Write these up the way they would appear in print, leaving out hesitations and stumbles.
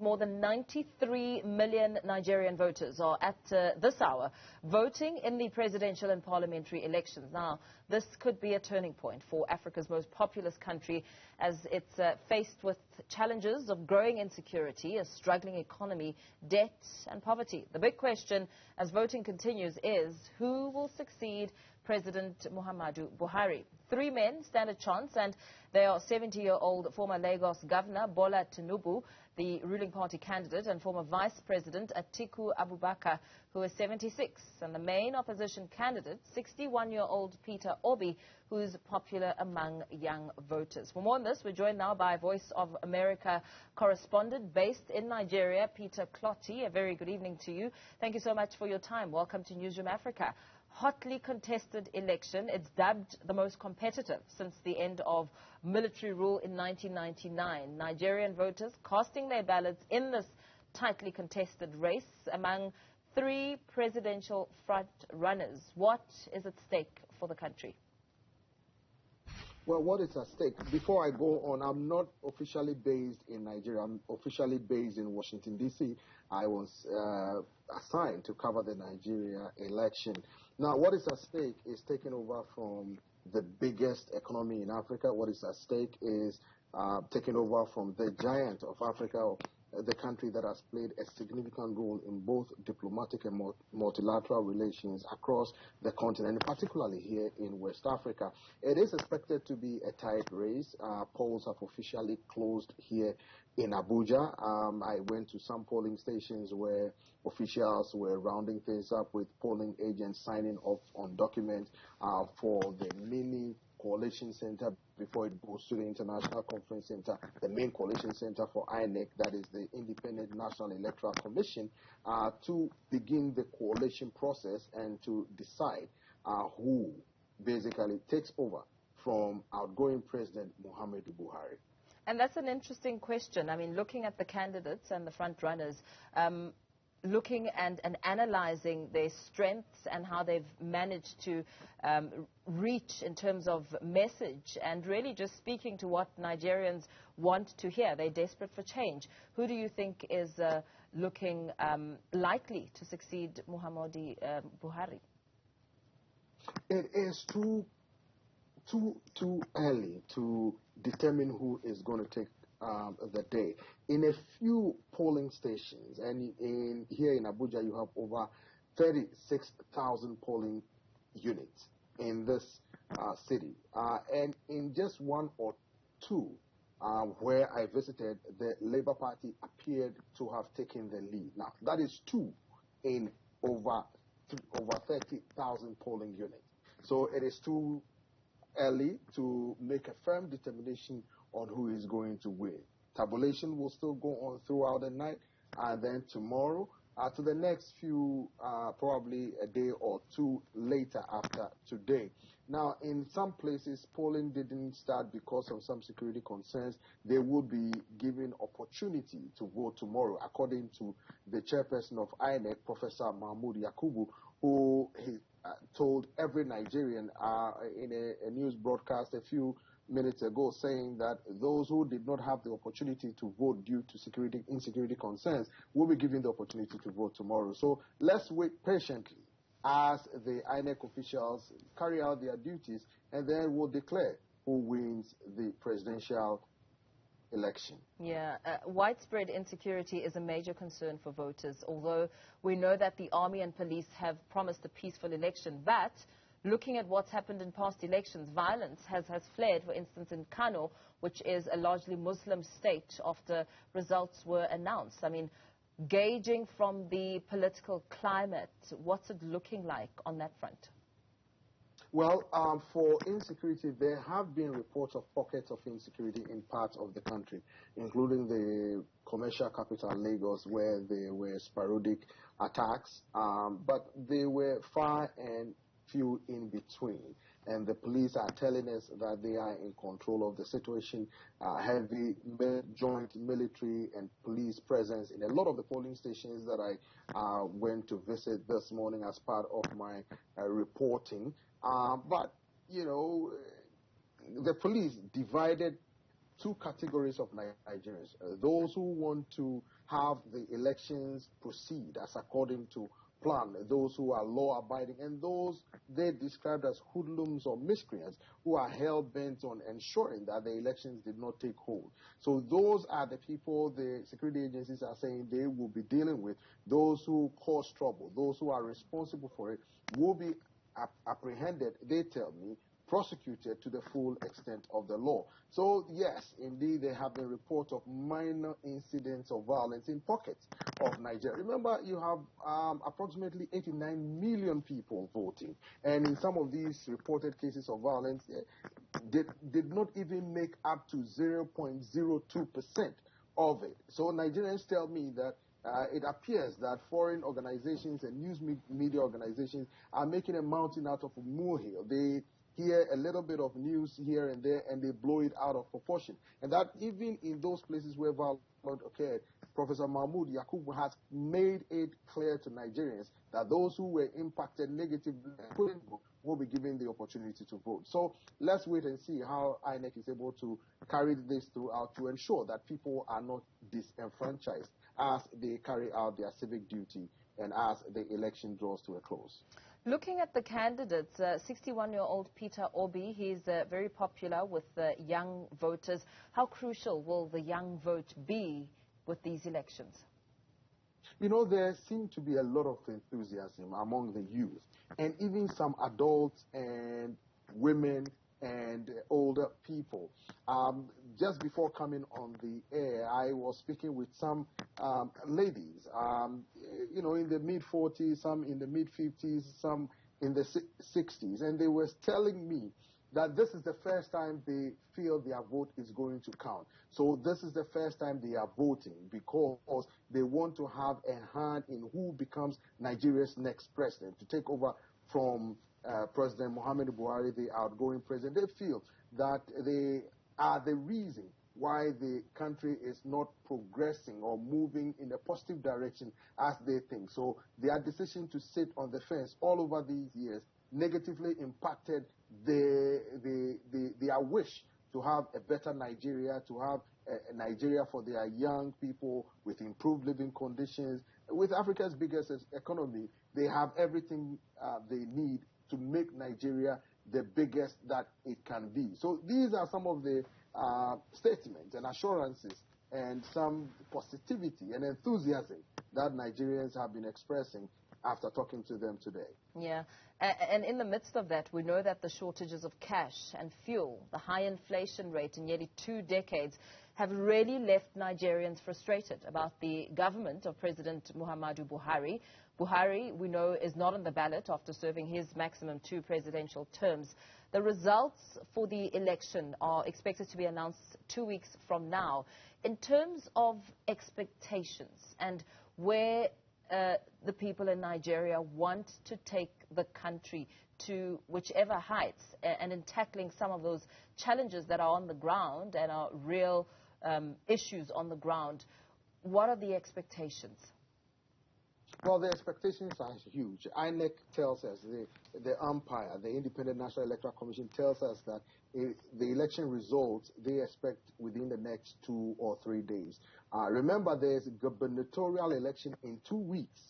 More than 93 million Nigerian voters are at this hour voting in the presidential and parliamentary elections. Now, this could be a turning point for Africa's most populous country as it's faced with challenges of growing insecurity, a struggling economy, debt and poverty. The big question as voting continues is who will succeed President Muhammadu Buhari? Three men stand a chance, and they are 70-year-old former Lagos Governor Bola Tinubu, the ruling party candidate, and former Vice President Atiku Abubakar, who is 76, and the main opposition candidate, 61-year-old Peter Obi, who is popular among young voters. For more on this, we're joined now by Voice of America correspondent based in Nigeria, Peter Clottey. A very good evening to you. Thank you so much for your time. Welcome to Newzroom Afrika. Hotly contested election. It's dubbed the most competitive since the end of military rule in 1999. Nigerian voters casting their ballots in this tightly contested race among three presidential front runners. What is at stake for the country? Well, what is at stake? Before I go on, I'm not officially based in Nigeria. I'm officially based in Washington, D.C. I was assigned to cover the Nigeria election. Now, what is at stake is taking over from the biggest economy in Africa. What is at stake is taking over from the giant of Africa, the country that has played a significant role in both diplomatic and multilateral relations across the continent, and particularly here in West Africa. It is expected to be a tight race. Polls have officially closed here in Abuja. I went to some polling stations where officials were rounding things up with polling agents signing off on documents for the mini coalition center before it goes to the International Conference Center, the main coalition center for INEC, that is the Independent National Electoral Commission, to begin the coalition process and to decide who basically takes over from outgoing President Muhammadu Buhari. And that's an interesting question. I mean, looking at the candidates and the front runners, looking and analyzing their strengths and how they've managed to reach in terms of message and really just speaking to what Nigerians want to hear. They're desperate for change. Who do you think is looking likely to succeed Muhammadu Buhari? It is too early to determine who is going to take the day. In a few polling stations, and here in Abuja, you have over 36,000 polling units in this city. And in just one or two where I visited, the Labour Party appeared to have taken the lead. Now, that is two in over 30,000 polling units. So it is too early to make a firm determination on who is going to win. Tabulation will still go on throughout the night, and then tomorrow to the next few, probably a day or two later after today. Now, in some places, polling didn't start because of some security concerns. They will be given opportunity to vote tomorrow, according to the chairperson of INEC, Professor Mahmoud Yakubu, who told every Nigerian in a news broadcast a few minutes ago, saying that those who did not have the opportunity to vote due to insecurity concerns will be given the opportunity to vote tomorrow. So let's wait patiently as the INEC officials carry out their duties, and then we'll declare who wins the presidential election. Yeah, widespread insecurity is a major concern for voters, although we know that the army and police have promised a peaceful election. But looking at what's happened in past elections, violence has flared, for instance, in Kano, which is a largely Muslim state, after results were announced. I mean, gauging from the political climate, what's it looking like on that front? Well, for insecurity, there have been reports of pockets of insecurity in parts of the country, including the commercial capital, Lagos, where there were sporadic attacks, but they were far and few in between. And the police are telling us that they are in control of the situation. Heavy joint military and police presence in a lot of the polling stations that I went to visit this morning as part of my reporting. But, you know, the police divided two categories of Nigerians. Those who want to have the elections proceed as according to plan, those who are law-abiding, and those they described as hoodlums or miscreants who are hell-bent on ensuring that the elections did not take hold. So those are the people the security agencies are saying they will be dealing with. Those who cause trouble, those who are responsible for it, will be apprehended, they tell me, prosecuted to the full extent of the law. So, yes, indeed, there have been reports of minor incidents of violence in pockets of Nigeria. Remember, you have approximately 89 million people voting, and in some of these reported cases of violence, did not even make up to 0.02% of it. So Nigerians tell me that it appears that foreign organizations and news media organizations are making a mountain out of a molehill. They hear a little bit of news here and there, and they blow it out of proportion. And that even in those places where violence occurred, Professor Mahmoud Yakubu has made it clear to Nigerians that those who were impacted negatively will be given the opportunity to vote. So let's wait and see how INEC is able to carry this throughout to ensure that people are not disenfranchised as they carry out their civic duty and as the election draws to a close. Looking at the candidates, 61-year-old Peter Obi, he's very popular with young voters. How crucial will the young vote be with these elections? You know, there seems to be a lot of enthusiasm among the youth, and even some adults and women and older people. Just before coming on the air, I was speaking with some ladies, you know, in the mid-40s, some in the mid-50s, some in the 60s, and they were telling me that this is the first time they feel their vote is going to count. So this is the first time they are voting because they want to have a hand in who becomes Nigeria's next president to take over from President Muhammadu Buhari, the outgoing president. They feel that they are the reason why the country is not progressing or moving in a positive direction as they think. So their decision to sit on the fence all over these years negatively impacted their wish to have a better Nigeria, to have a Nigeria for their young people with improved living conditions. With Africa's biggest economy, they have everything they need to make Nigeria the biggest that it can be. So these are some of the statements and assurances and some positivity and enthusiasm that Nigerians have been expressing after talking to them today. Yeah, and in the midst of that, we know that the shortages of cash and fuel, the high inflation rate in nearly 2 decades, have really left Nigerians frustrated about the government of President Muhammadu Buhari. Buhari, we know, is not on the ballot after serving his maximum 2 presidential terms. The results for the election are expected to be announced 2 weeks from now. In terms of expectations and where the people in Nigeria want to take the country to whichever heights, and in tackling some of those challenges that are on the ground and are real issues on the ground, what are the expectations? Well, the expectations are huge. INEC tells us, the umpire, the Independent National Electoral Commission tells us that the election results they expect within the next 2 or 3 days. Remember, there's a gubernatorial election in 2 weeks,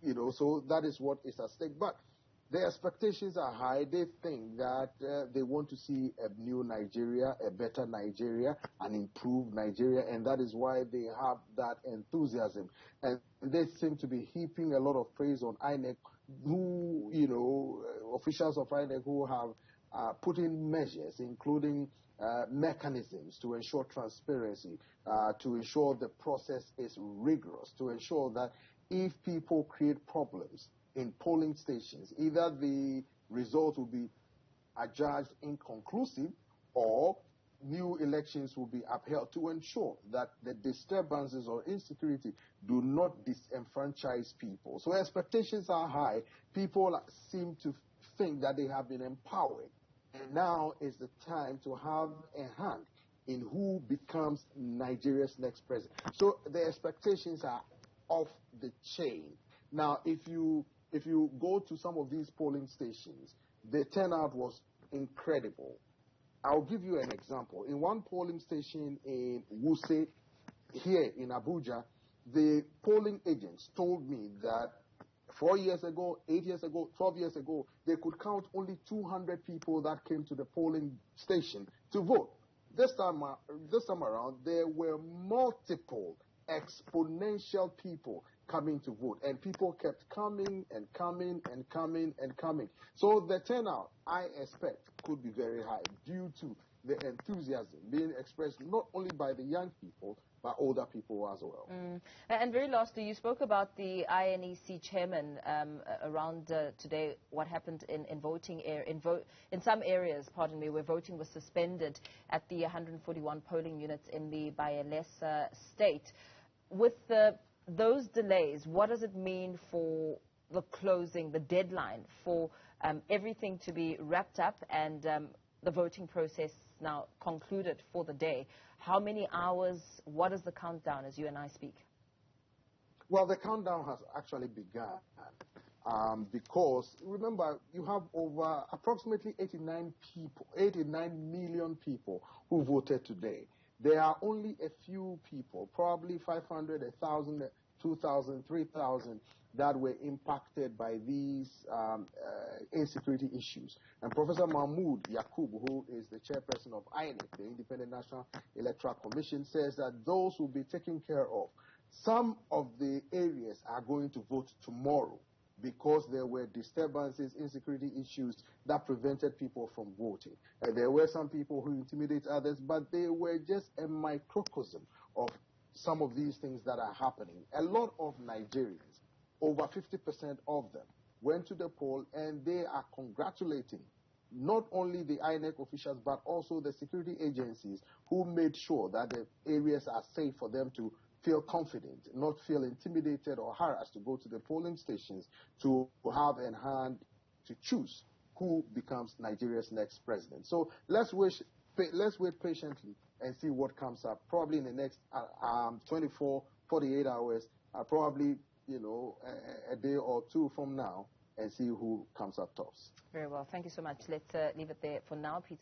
you know, so that is what is at stake. But the expectations are high. They think that they want to see a new Nigeria, a better Nigeria, an improved Nigeria, and that is why they have that enthusiasm. And they seem to be heaping a lot of praise on INEC, who, you know, officials of INEC who have put in measures, including mechanisms to ensure transparency, to ensure the process is rigorous, to ensure that if people create problems in polling stations, either the result will be adjudged inconclusive or new elections will be upheld to ensure that the disturbances or insecurity do not disenfranchise people. So expectations are high. People seem to think that they have been empowered. And now is the time to have a hand in who becomes Nigeria's next president. So the expectations are off the chain. Now, if you go to some of these polling stations, the turnout was incredible. I'll give you an example. In one polling station in Wuse, here in Abuja, the polling agents told me that 4 years ago, 8 years ago, 12 years ago, they could count only 200 people that came to the polling station to vote. This time around, there were multiple exponential people coming to vote, and people kept coming and coming and coming and coming. So the turnout, I expect, could be very high due to the enthusiasm being expressed not only by the young people, but older people as well. And very lastly, you spoke about the INEC chairman around today, what happened in voting in some areas, pardon me, where voting was suspended at the 141 polling units in the Bayelsa state. With those delays, what does it mean for the closing, the deadline for everything to be wrapped up and the voting process now concluded for the day? How many hours? What is the countdown as you and I speak? Well, the countdown has actually begun because, remember, you have over approximately 89 million people who voted today. There are only a few people, probably 500, 1,000, 2,000, 3,000, that were impacted by these insecurity issues. And Professor Mahmoud Yakub, who is the chairperson of INEC, the Independent National Electoral Commission, says that those will be taken care of. Some of the areas are going to vote tomorrow because there were disturbances, insecurity issues that prevented people from voting. There were some people who intimidated others, but they were just a microcosm of some of these things that are happening. A lot of Nigerians, over 50% of them, went to the poll, and they are congratulating not only the INEC officials, but also the security agencies who made sure that the areas are safe for them to feel confident, not feel intimidated or harassed to go to the polling stations to have in hand to choose who becomes Nigeria's next president. So let's wait patiently and see what comes up. Probably in the next 24, 48 hours, probably, a day or two from now, and see who comes up tops. Very well. Thank you so much. Let's leave it there for now, Peter.